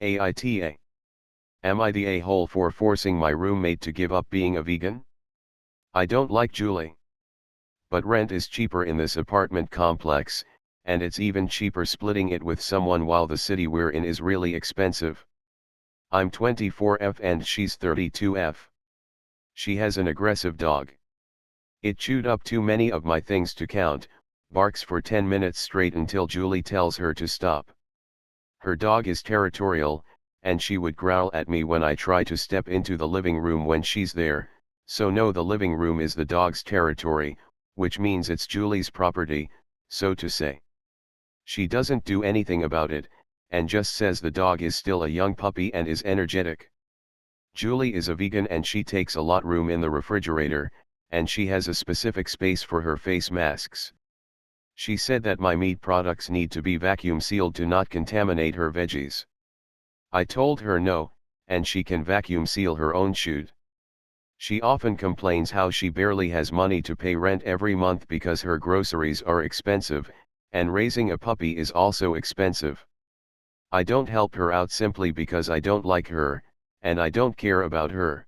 AITA. Am I the a-hole for forcing my roommate to give up being a vegan? I don't like Julie. But rent is cheaper in this apartment complex, and it's even cheaper splitting it with someone while the city we're in is really expensive. I'm 24F and she's 32F. She has an aggressive dog. It chewed up too many of my things to count, barks for 10 minutes straight until Julie tells her to stop. Her dog is territorial, and she would growl at me when I try to step into the living room when she's there, so no, the living room is the dog's territory, which means it's Julie's property, so to say. She doesn't do anything about it, and just says the dog is still a young puppy and is energetic. Julie is a vegan and she takes a lot room in the refrigerator, and she has a specific space for her face masks. She said that my meat products need to be vacuum sealed to not contaminate her veggies. I told her no, and she can vacuum seal her own chute. She often complains how she barely has money to pay rent every month because her groceries are expensive, and raising a puppy is also expensive. I don't help her out simply because I don't like her, and I don't care about her.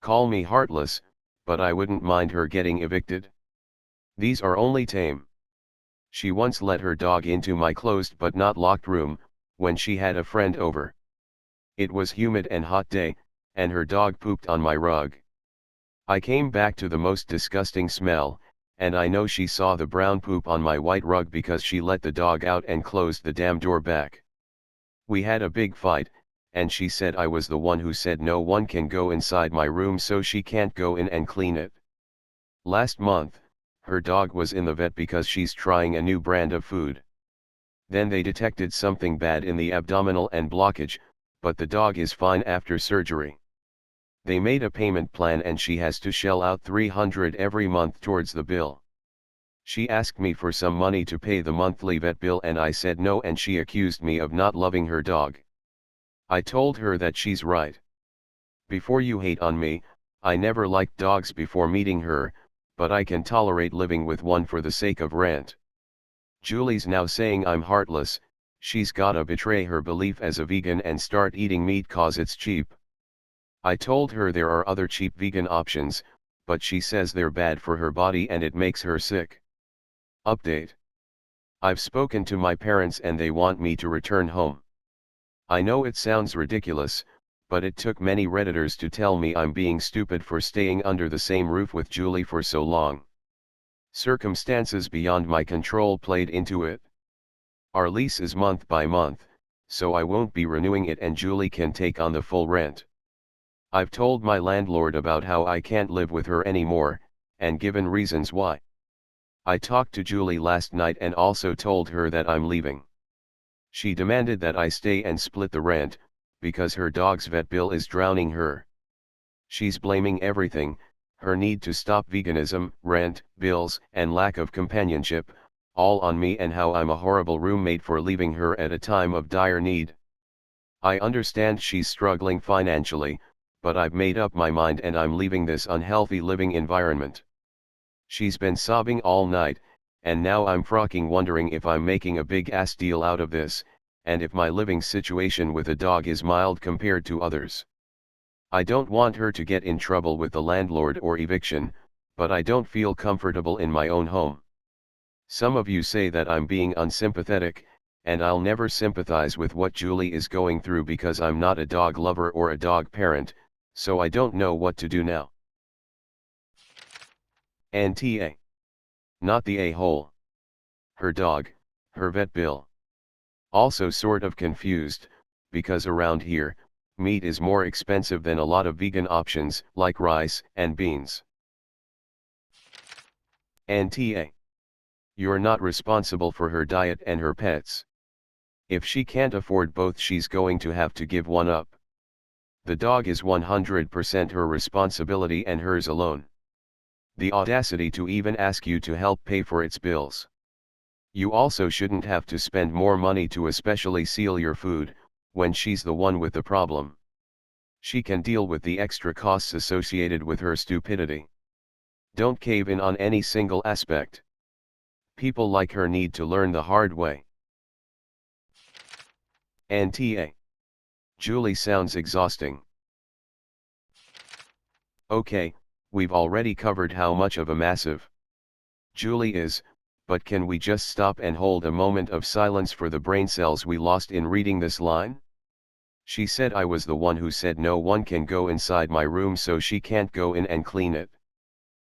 Call me heartless, but I wouldn't mind her getting evicted. These are only tame. She once let her dog into my closed but not locked room, when she had a friend over. It was humid and hot day, and her dog pooped on my rug. I came back to the most disgusting smell, and I know she saw the brown poop on my white rug because she let the dog out and closed the damn door back. We had a big fight, and she said I was the one who said no one can go inside my room, so she can't go in and clean it. Last month, her dog was in the vet because she's trying a new brand of food. Then they detected something bad in the abdominal and blockage, but the dog is fine after surgery. They made a payment plan and she has to shell out $300 every month towards the bill. She asked me for some money to pay the monthly vet bill and I said no, and she accused me of not loving her dog. I told her that she's right. Before you hate on me, I never liked dogs before meeting her, but I can tolerate living with one for the sake of rent. Julie's now saying I'm heartless. She's gotta betray her belief as a vegan and start eating meat cause it's cheap. I told her there are other cheap vegan options, but she says they're bad for her body and it makes her sick. Update. I've spoken to my parents and they want me to return home. I know it sounds ridiculous, but it took many Redditors to tell me I'm being stupid for staying under the same roof with Julie for so long. Circumstances beyond my control played into it. Our lease is month by month, so I won't be renewing it and Julie can take on the full rent. I've told my landlord about how I can't live with her anymore, and given reasons why. I talked to Julie last night and also told her that I'm leaving. She demanded that I stay and split the rent, because her dog's vet bill is drowning her. She's blaming everything, her need to stop veganism, rent, bills, and lack of companionship, all on me and how I'm a horrible roommate for leaving her at a time of dire need. I understand she's struggling financially, but I've made up my mind and I'm leaving this unhealthy living environment. She's been sobbing all night, and now I'm frocking wondering if I'm making a big ass deal out of this, and if my living situation with a dog is mild compared to others. I don't want her to get in trouble with the landlord or eviction, but I don't feel comfortable in my own home. Some of you say that I'm being unsympathetic, and I'll never sympathize with what Julie is going through because I'm not a dog lover or a dog parent, so I don't know what to do now. NTA. Not the a-hole. Her dog, her vet bill. Also sort of confused, because around here, meat is more expensive than a lot of vegan options like rice and beans. NTA. You're not responsible for her diet and her pets. If she can't afford both, she's going to have to give one up. The dog is 100% her responsibility and hers alone. The audacity to even ask you to help pay for its bills. You also shouldn't have to spend more money to especially seal your food, when she's the one with the problem. She can deal with the extra costs associated with her stupidity. Don't cave in on any single aspect. People like her need to learn the hard way. NTA. Julie sounds exhausting. Okay, we've already covered how much of a massive Julie is, but can we just stop and hold a moment of silence for the brain cells we lost in reading this line? She said I was the one who said no one can go inside my room, so she can't go in and clean it.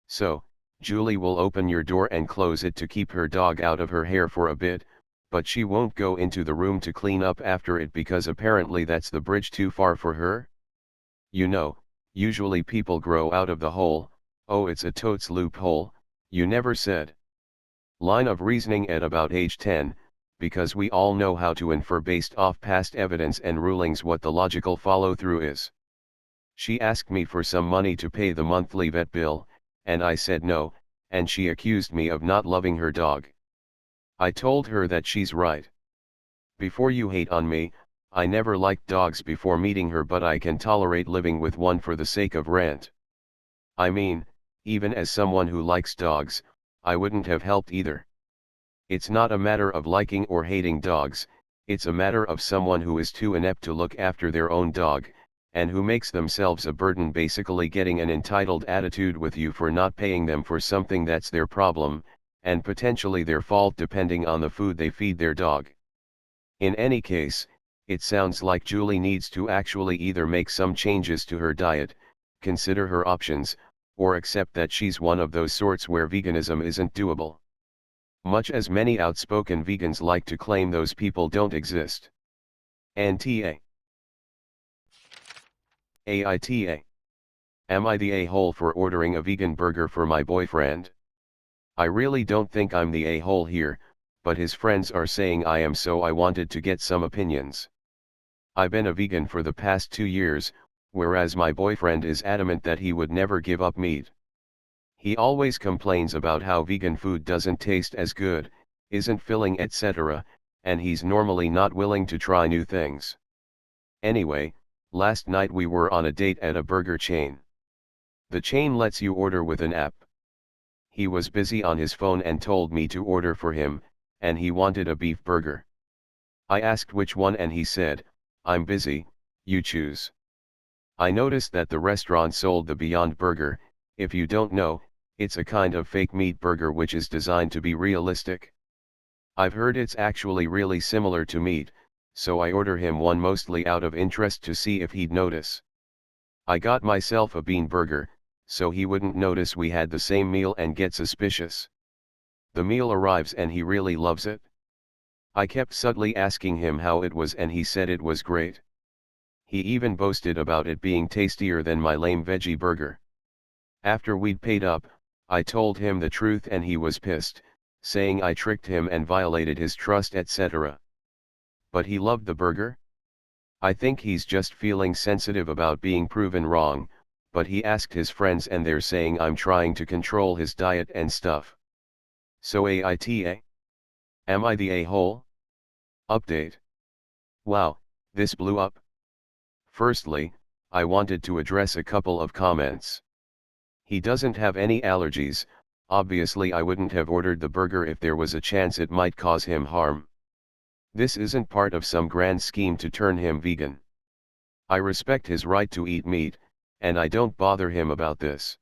So, Julie will open your door and close it to keep her dog out of her hair for a bit, but she won't go into the room to clean up after it because apparently that's the bridge too far for her? You know, usually people grow out of the hole. Oh, it's a totes loophole, you never said. Line of reasoning at about age 10, because we all know how to infer based off past evidence and rulings what the logical follow-through is. She asked me for some money to pay the monthly vet bill, and I said no, and she accused me of not loving her dog. I told her that she's right. Before you hate on me, I never liked dogs before meeting her, but I can tolerate living with one for the sake of rent. I mean, even as someone who likes dogs, I wouldn't have helped either. It's not a matter of liking or hating dogs, it's a matter of someone who is too inept to look after their own dog, and who makes themselves a burden, basically getting an entitled attitude with you for not paying them for something that's their problem, and potentially their fault depending on the food they feed their dog. In any case, it sounds like Julie needs to actually either make some changes to her diet, consider her options, or accept that she's one of those sorts where veganism isn't doable. Much as many outspoken vegans like to claim those people don't exist. NTA. AITA. Am I the a-hole for ordering a vegan burger for my boyfriend? I really don't think I'm the a-hole here, but his friends are saying I am, so I wanted to get some opinions. I've been a vegan for the past 2 years, whereas my boyfriend is adamant that he would never give up meat. He always complains about how vegan food doesn't taste as good, isn't filling, etc., and he's normally not willing to try new things. Anyway, last night we were on a date at a burger chain. The chain lets you order with an app. He was busy on his phone and told me to order for him, and he wanted a beef burger. I asked which one and he said, "I'm busy, you choose." I noticed that the restaurant sold the Beyond Burger. If you don't know, it's a kind of fake meat burger which is designed to be realistic. I've heard it's actually really similar to meat, so I order him one mostly out of interest to see if he'd notice. I got myself a bean burger, so he wouldn't notice we had the same meal and get suspicious. The meal arrives and he really loves it. I kept subtly asking him how it was and he said it was great. He even boasted about it being tastier than my lame veggie burger. After we'd paid up, I told him the truth and he was pissed, saying I tricked him and violated his trust, etc. But he loved the burger? I think he's just feeling sensitive about being proven wrong, but he asked his friends and they're saying I'm trying to control his diet and stuff. So AITA? Am I the a-hole? Update. Wow, this blew up. Firstly, I wanted to address a couple of comments. He doesn't have any allergies, obviously I wouldn't have ordered the burger if there was a chance it might cause him harm. This isn't part of some grand scheme to turn him vegan. I respect his right to eat meat, and I don't bother him about this.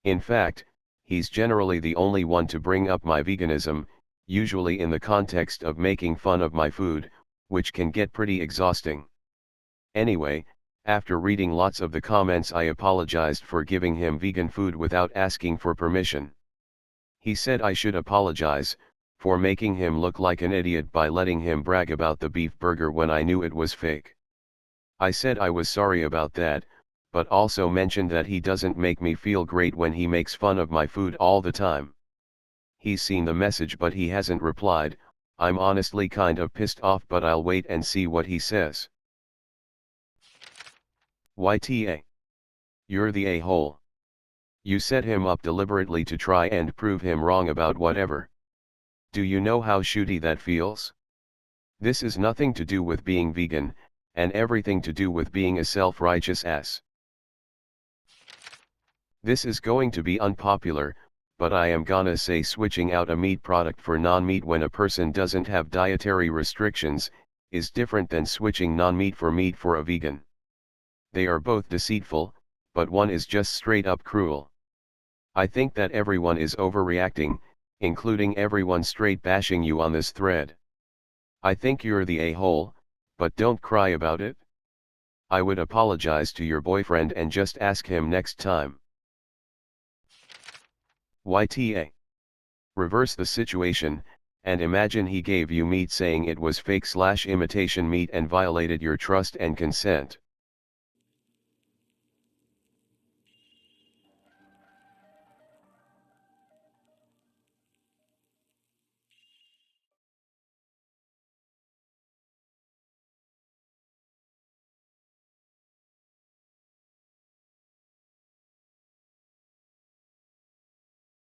In fact, he's generally the only one to bring up my veganism, usually in the context of making fun of my food, which can get pretty exhausting. Anyway, after reading lots of the comments, I apologized for giving him vegan food without asking for permission. He said I should apologize for making him look like an idiot by letting him brag about the beef burger when I knew it was fake. I said I was sorry about that, but also mentioned that he doesn't make me feel great when he makes fun of my food all the time. He's seen the message but he hasn't replied. I'm honestly kind of pissed off, but I'll wait and see what he says. YTA. You're the a-hole. You set him up deliberately to try and prove him wrong about whatever. Do you know how shitty that feels? This is nothing to do with being vegan, and everything to do with being a self-righteous ass. This is going to be unpopular, but I am gonna say switching out a meat product for non-meat when a person doesn't have dietary restrictions is different than switching non-meat for meat for a vegan. They are both deceitful, but one is just straight up cruel. I think that everyone is overreacting, including everyone straight bashing you on this thread. I think you're the a-hole, but don't cry about it. I would apologize to your boyfriend and just ask him next time. YTA. Reverse the situation, and imagine he gave you meat saying it was fake/imitation meat and violated your trust and consent.